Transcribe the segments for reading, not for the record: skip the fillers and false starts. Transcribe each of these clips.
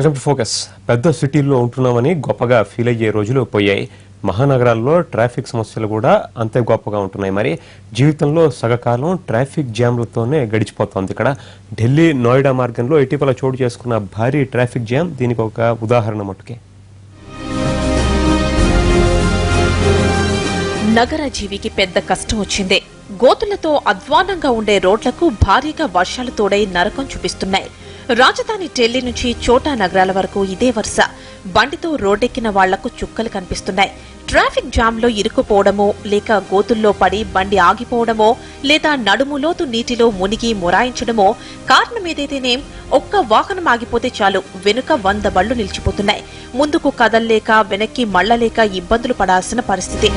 కొంచెం ఫోకస్ పెద్ద సిటీల్లో ఉంటున్నామని గొప్పగా ఫీల్ అయ్యే రోజులు పోయాయి. మహానగరాల్లో ట్రాఫిక్ సమస్యలు కూడా అంతే గొప్పగా ఉంటున్నాయి. మరి జీవితంలో సగకాలం ట్రాఫిక్ జామ్లతోనే గడిచిపోతోంది. ఇక్కడ ఢిల్లీ నోయిడా మార్గంలో ఇటీవల చోటు చేసుకున్న భారీ ట్రాఫిక్ జామ్ దీనికి ఒక ఉదాహరణ మట్టుకే. నగర జీవికి పెద్ద కష్టం వచ్చింది. గోతులతో అధ్వానంగా ఉండే రోడ్లకు భారీగా వర్షాలు తోడై నరకం చూపిస్తున్నాయి. రాజధాని ఢిల్లీ నుంచి చోటా నగరాల వరకు ఇదే వరుస. బండితో రోడ్డెక్కిన వాళ్లకు చుక్కలు కనిపిస్తున్నాయి. ట్రాఫిక్ జామ్ లో ఇరుక్కుపోవడమో, లేక గోతుల్లో పడి బండి ఆగిపోవడమో, లేదా నడుములోతు నీటిలో మునిగి మొరాయించడమో. కారణమేదైతేనేం, ఒక్క వాహనం ఆగిపోతే చాలు వెనుక 100 బళ్లు నిలిచిపోతున్నాయి. ముందుకు కదల్లేక, వెనక్కి మళ్లలేక ఇబ్బందులు పడాల్సిన పరిస్థితి.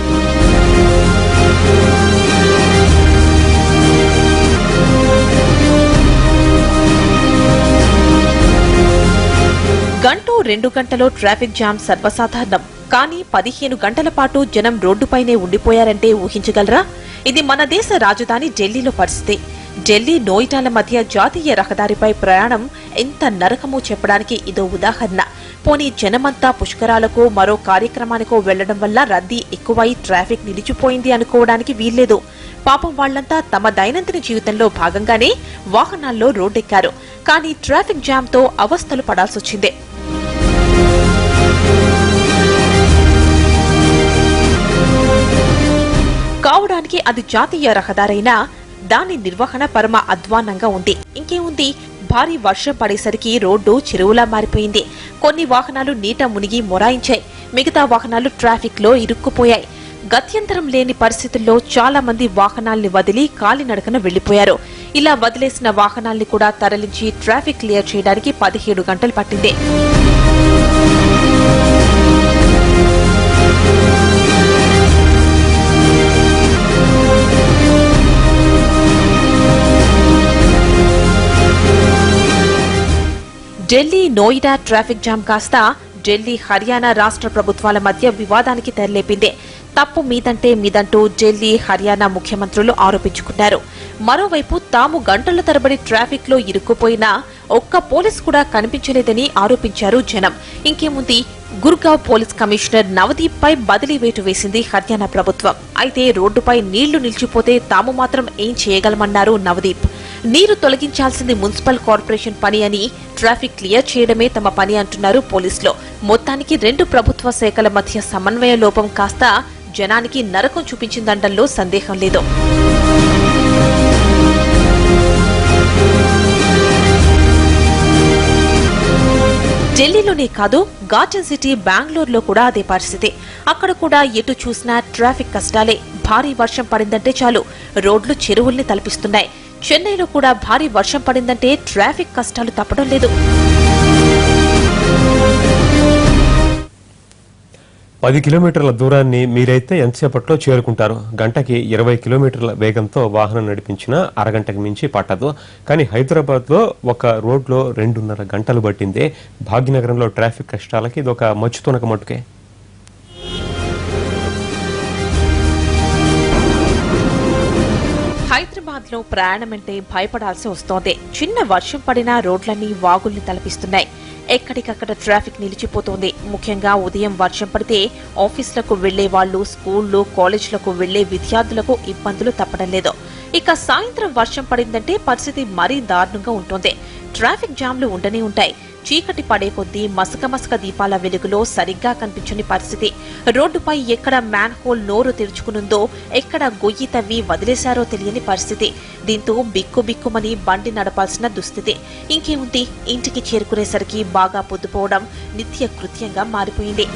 గంటో 2 గంటలో ట్రాఫిక్ జామ్ సర్వసాధారణం. కానీ 15 గంటల పాటు జనం రోడ్డుపైనే ఉండిపోయారంటే ఊహించగలరా? ఇది మన దేశ రాజధాని ఢిల్లీలో పరిస్థితి. ఢిల్లీ నోయిడాల మధ్య జాతీయ రహదారిపై ప్రయాణం ఎంత నరకమో చెప్పడానికి ఇదో ఉదాహరణ. పోనీ జనమంతా పుష్కరాలకో మరో కార్యక్రమానికో వెళ్లడం వల్ల రద్దీ ఎక్కువై ట్రాఫిక్ నిలిచిపోయింది అనుకోవడానికి వీల్లేదు. పాపం వాళ్లంతా తమ దైనందిన జీవితంలో భాగంగానే వాహనాల్లో రోడ్డెక్కారు. కానీ ట్రాఫిక్ జామ్ తో అవస్థలు పడాల్సొచ్చింది. కావడానికి అది జాతీయ రహదారైనా దాని నిర్వహణ పరమ అధ్వానంగా ఉంది. ఇంకేముంది, భారీ వర్షం పడేసరికి రోడ్డు చెరువులా మారిపోయింది. కొన్ని వాహనాలు నీట మునిగి మొరాయించాయి. మిగతా వాహనాలు ట్రాఫిక్ లో ఇరుక్కుపోయాయి. గత్యంతరం లేని పరిస్థితుల్లో చాలా మంది వాహనాల్ని వదిలి కాలినడకన వెళ్లిపోయారు. ఇలా వదిలేసిన వాహనాల్ని కూడా తరలించి ట్రాఫిక్ క్లియర్ చేయడానికి 17 గంటలు పట్టింది. ఢిల్లీ నోయిడా ట్రాఫిక్ జామ్ కాస్త ఢిల్లీ హర్యానా రాష్ట్ర ప్రభుత్వాల మధ్య వివాదానికి తెరలేపింది. తప్పు మీదంటే మీదంటూ ఢిల్లీ హర్యానా ముఖ్యమంత్రులు ఆరోపించుకున్నారు. మరోవైపు తాము గంటల తరబడి ట్రాఫిక్ లో ఇరుక్కుపోయినా ఒక్క పోలీస్ కూడా కనిపించలేదని ఆరోపించారు జనం. ఇంకేముంది, గుర్గావ్ పోలీస్ కమిషనర్ నవదీప్ పై బదిలీ వేటు వేసింది హర్యానా ప్రభుత్వం. అయితే రోడ్డుపై నీళ్లు నిలిచిపోతే తాము మాత్రం ఏం చేయగలమన్నారు నవదీప్. నీరు తొలగించాల్సింది మున్సిపల్ కార్పొరేషన్ పని అని, ట్రాఫిక్ క్లియర్ చేయడమే తమ పని అంటున్నారు పోలీసులు. మొత్తానికి 2 ప్రభుత్వ శాఖల మధ్య సమన్వయ లోపం కాస్త జనానికి నరకం చూపించిందంటంలో సందేహం లేదు. ఢిల్లీలోనే కాదు, గార్డెన్ సిటీ బెంగళూరులో కూడా అదే పరిస్థితి. అక్కడ కూడా ఎటు చూసినా ట్రాఫిక్ కష్టాలే. భారీ వర్షం పడిందంటే చాలు రోడ్లు చెరువుల్ని తలపిస్తున్నాయి. చెన్నైలో కూడా భారీ వర్షం పడిందంటే ట్రాఫిక్ కష్టాలు తప్పడం లేదు. 10 కిలోమీటర్ల దూరాన్ని మీరైతే ఎంతసేపట్లో చేరుకుంటారు? గంటకి 20 కిలోమీటర్ల వేగంతో వాహనం నడిపించినా అరగంటకు మించి పట్టదు. కానీ హైదరాబాద్లో ఒక రోడ్లో 2.5 గంటలు పట్టింది. భాగ్యనగరంలో ట్రాఫిక్ కష్టాలకి ఇది ఒక మచ్చుతునక మట్టుకే. హైదరాబాద్ లో ప్రయాణమంటే భయపడాల్సి వస్తోంది. చిన్న వర్షం పడినా రోడ్లన్నీ వాగుల్ని తలపిస్తున్నాయి. ఎక్కడికక్కడ ట్రాఫిక్ నిలిచిపోతోంది. ముఖ్యంగా ఉదయం వర్షం పడితే ఆఫీసులకు వెళ్లే వాళ్లు, స్కూళ్లు, కాలేజీలకు వెళ్లే విద్యార్థులకు ఇబ్బందులు తప్పడం లేదు. ఇక సాయంత్రం వర్షం పడిందంటే పరిస్థితి మరీ దారుణంగా ఉంటుంది. ట్రాఫిక్ జామ్లు ఉండనే ఉంటాయి. చీకటి పడే కొద్దీ మసక దీపాల వెలుగులో సరిగ్గా కనిపించని పరిస్థితి. రోడ్డుపై ఎక్కడ మ్యాన్ హోల్ నోరు తెరుచుకునుందో, ఎక్కడ గొయ్యి తవ్వి వదిలేశారో తెలియని పరిస్థితి. దీంతో బిక్కుమని బండి నడపాల్సిన దుస్థితి. ఇంకేముంది, ఇంటికి చేరుకునేసరికి బాగా పొద్దుపోవడం నిత్య కృత్యంగా మారిపోయింది.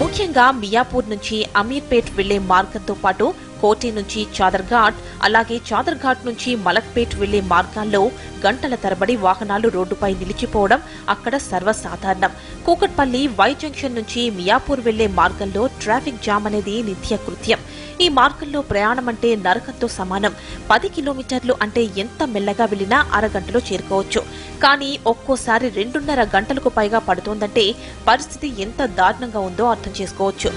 ముఖ్యంగా మియాపూర్ నుంచి అమీర్పేట్ వెళ్లే మార్గంతో పాటు కోటి నుంచి చాదర్ఘాట్, అలాగే చాదర్ఘాట్ నుంచి మలక్పేట్ వెళ్లే మార్గాల్లో గంటల తరబడి వాహనాలు రోడ్డుపై నిలిచిపోవడం అక్కడ సర్వసాధారణం. కూకట్పల్లి వై జంక్షన్ నుంచి మియాపూర్ వెళ్లే మార్గంలో ట్రాఫిక్ జామ్ అనేది నిత్య కృత్యం. ఈ మార్గంలో ప్రయాణం అంటే నరకంతో సమానం. 10 కిలోమీటర్లు అంటే ఎంత మెల్లగా వెళ్లినా అరగంటలో చేరుకోవచ్చు. కానీ ఒక్కోసారి 2.5 గంటలకు పైగా పడుతోందంటే పరిస్థితి ఎంత దారుణంగా ఉందో అర్థం చేసుకోవచ్చు.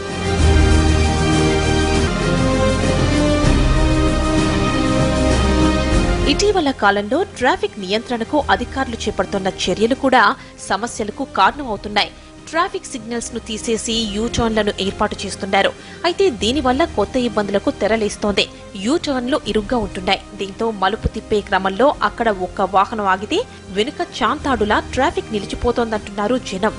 ఇటీవల కాలంలో ట్రాఫిక్ నియంత్రణకు అధికారులు చేపడుతున్న చర్యలు కూడా సమస్యలకు కారణమవుతున్నాయి. ట్రాఫిక్ సిగ్నల్స్ ను తీసేసి యూటర్న్లను ఏర్పాటు చేస్తున్నారు. అయితే దీనివల్ల కొత్త ఇబ్బందులకు తెరలేస్తోంది. యూటర్న్లు ఇరుగ్గా ఉంటున్నాయి. దీంతో మలుపు తిప్పే క్రమంలో అక్కడ ఒక్క వాహనం ఆగితే వెనుక చాంతాడులా ట్రాఫిక్ నిలిచిపోతోందంటున్నారు జనం.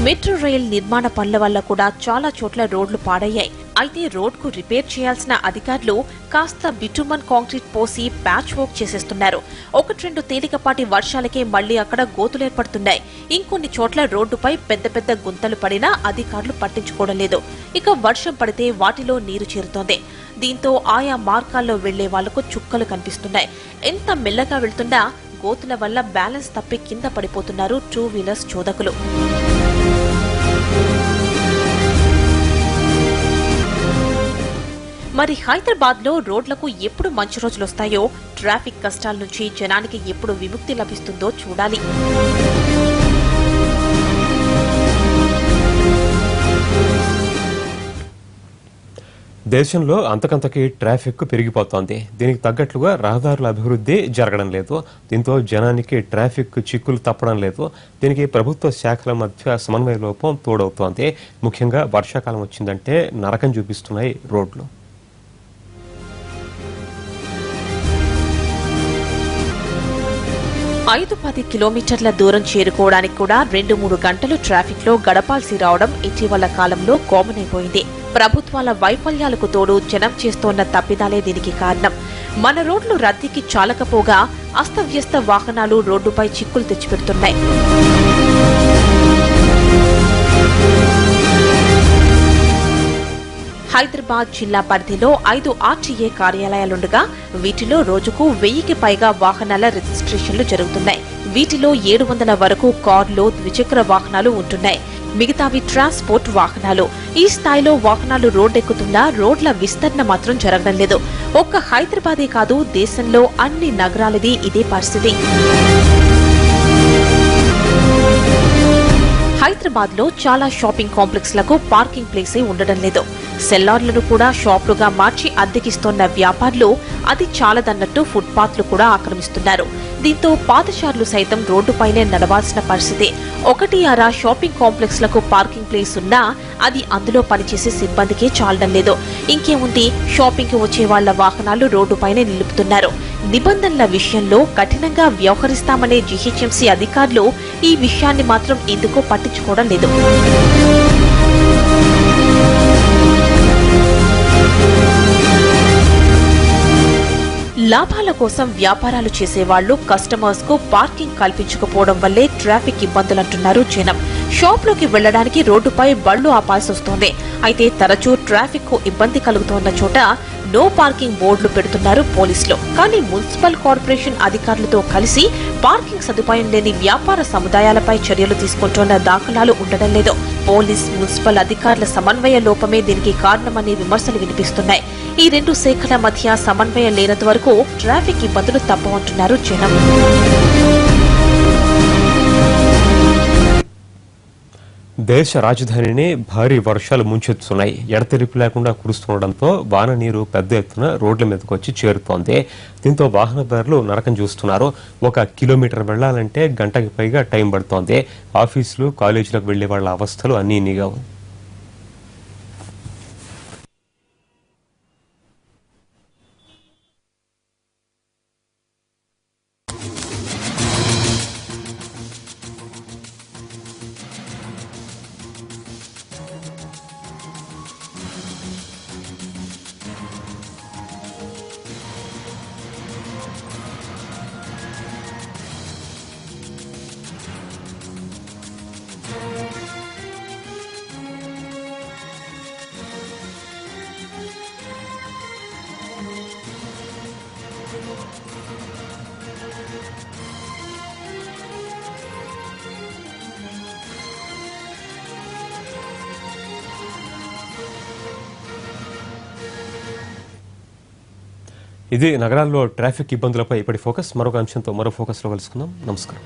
మెట్రో రైల్ నిర్మాణ పనుల వల్ల కూడా చాలా చోట్ల రోడ్లు పాడయ్యాయి. అయితే రోడ్కు రిపేర్ చేయాల్సిన అధికారులు కాస్త బిటుమన్ కాంక్రీట్ పోసి ప్యాచ్ వర్క్ చేసేస్తున్నారు. 1-2 తేలికపాటి వర్షాలకే మళ్లీ అక్కడ గోతులేర్పడుతున్నాయి. ఇంకొన్ని చోట్ల రోడ్డుపై పెద్ద పెద్ద గుంతలు పడినా అధికారులు పట్టించుకోవడం లేదు. ఇక వర్షం పడితే వాటిలో నీరు చేరుతోంది. దీంతో ఆయా మార్గాల్లో వెళ్లే వాళ్లకు చుక్కలు కనిపిస్తున్నాయి. ఎంత మెల్లగా వెళ్తున్నా గోతుల వల్ల బ్యాలెన్స్ తప్పి కింద పడిపోతున్నారు 2 వీలర్స్ చోదకులు. మరి హైదరాబాద్ లో రోడ్లకు ఎప్పుడు మంచి రోజులొస్తాయో, ట్రాఫిక్ కష్టాల నుంచి జనానికి ఎప్పుడు విముక్తి లభిస్తుందో చూడాలి. దేశంలో అంతకంతకీ ట్రాఫిక్ పెరిగిపోతోంది. దీనికి తగ్గట్లుగా రహదారుల అభివృద్ధి జరగడం లేదు. దీంతో జనానికి ట్రాఫిక్ చిక్కులు తప్పడం లేదు. దీనికి ప్రభుత్వ శాఖల మధ్య సమన్వయ లోపం తోడవుతోంది. ముఖ్యంగా వర్షాకాలం వచ్చిందంటే నరకం చూపిస్తున్నాయి రోడ్లు. 5-10 కిలోమీటర్ల దూరం చేరుకోవడానికి కూడా 2-3 గంటలు ట్రాఫిక్ లో గడపాల్సి రావడం ఇటీవల కాలంలో కామన్ అయిపోయింది. ప్రభుత్వాల వైఫల్యాలకు తోడు జనం చేస్తోన్న తప్పిదాలే దీనికి కారణం. మన రోడ్లు రద్దీకి చాలకపోగా అస్తవ్యస్త వాహనాలు రోడ్డుపై చిక్కులు తెచ్చిపెడుతున్నాయి. హైదరాబాద్ జిల్లా పరిధిలో 5 ఆర్టీఏ కార్యాలయాలుండగా వీటిలో రోజుకు 1000కి పైగా వాహనాల రిజిస్ట్రేషన్లు జరుగుతున్నాయి. వీటిలో 700 వరకు కార్లు, ద్విచక్ర వాహనాలు ఉంటున్నాయి. మిగతావి ట్రాన్స్పోర్ట్ వాహనాలు. ఈ స్థాయిలో వాహనాలు రోడ్డెక్కుతున్నా రోడ్ల విస్తరణ మాత్రం జరగడం లేదు. ఒక్క హైదరాబాదే కాదు, దేశంలో అన్ని నగరాలది ఇదే పరిస్థితి. హైదరాబాద్ లో చాలా షాపింగ్ కాంప్లెక్స్ లకు పార్కింగ్ ప్లేసే ఉండడం లేదు. సెల్లార్లను కూడా షాపులుగా మార్చి అద్దెకిస్తోన్న వ్యాపారులు అది చాలదన్నట్టు ఫుట్పాత్లు కూడా ఆక్రమిస్తున్నారు. దీంతో పాదచారులు సైతం రోడ్డుపైనే నడవాల్సిన పరిస్థితి. 1-6 షాపింగ్ కాంప్లెక్స్ లకు పార్కింగ్ ప్లేస్ ఉన్నా అది అందులో పనిచేసే సిబ్బందికే చాలడం లేదు. ఇంకేముంది, షాపింగ్ కి వచ్చే వాళ్ల వాహనాలు రోడ్డుపైనే నిలుపుతున్నారు. నిబంధనల విషయంలో కఠినంగా వ్యవహరిస్తామనే జీహెచ్ఎంసీ అధికారులు ఈ విషయాన్ని మాత్రం ఎందుకో పట్టించుకోవడం లేదు. లాభాల కోసం వ్యాపారాలు చేసేవాళ్లు కస్టమర్స్ కు పార్కింగ్ కల్పించకపోవడం వల్లే ట్రాఫిక్ ఇబ్బందులంటున్నారు జనం. షాప్లోకి వెళ్లడానికి రోడ్డుపై బళ్లు ఆపాల్సి వస్తోంది. అయితే తరచూ ట్రాఫిక్ కు ఇబ్బంది కలుగుతోన్న చోట నో పార్కింగ్ బోర్డులు పెడుతున్నారు పోలీసులు. కానీ మున్సిపల్ కార్పొరేషన్ అధికారులతో కలిసి పార్కింగ్ సదుపాయం లేని వ్యాపార సముదాయాలపై చర్యలు తీసుకుంటున్న దాఖలాలు ఉండడం లేదు. పోలీస్, మున్సిపల్ అధికారుల సమన్వయ లోపమే దీనికి కారణమనే విమర్శలు వినిపిస్తున్నాయి. ఈ 2 శాఖల మధ్య సమన్వయం లేనంత వరకు ట్రాఫిక్ ఇబ్బందులు తప్పవంటున్నారు జనం. దేశ రాజధానిని భారీ వర్షాలు ముంచెత్తుతున్నాయి. ఎడతెరిపి లేకుండా కురుస్తుండటంతో వాన నీరు పెద్ద ఎత్తున రోడ్ల మీదకు వచ్చి చేరుతోంది. దీంతో వాహనదారులు నరకం చూస్తున్నారు. 1 కిలోమీటర్ వెళ్లాలంటే గంటకి పైగా టైం పడుతోంది. ఆఫీసులు, కాలేజీలకు వెళ్లే వాళ్ల అవస్థలు అన్నీ ఇన్నిగా. ఇది నగరాల్లో ట్రాఫిక్ ఇబ్బందులపై ఇప్పటి ఫోకస్. మరొక అంశంతో మరో ఫోకస్లో కలుసుకుందాం. నమస్కారం.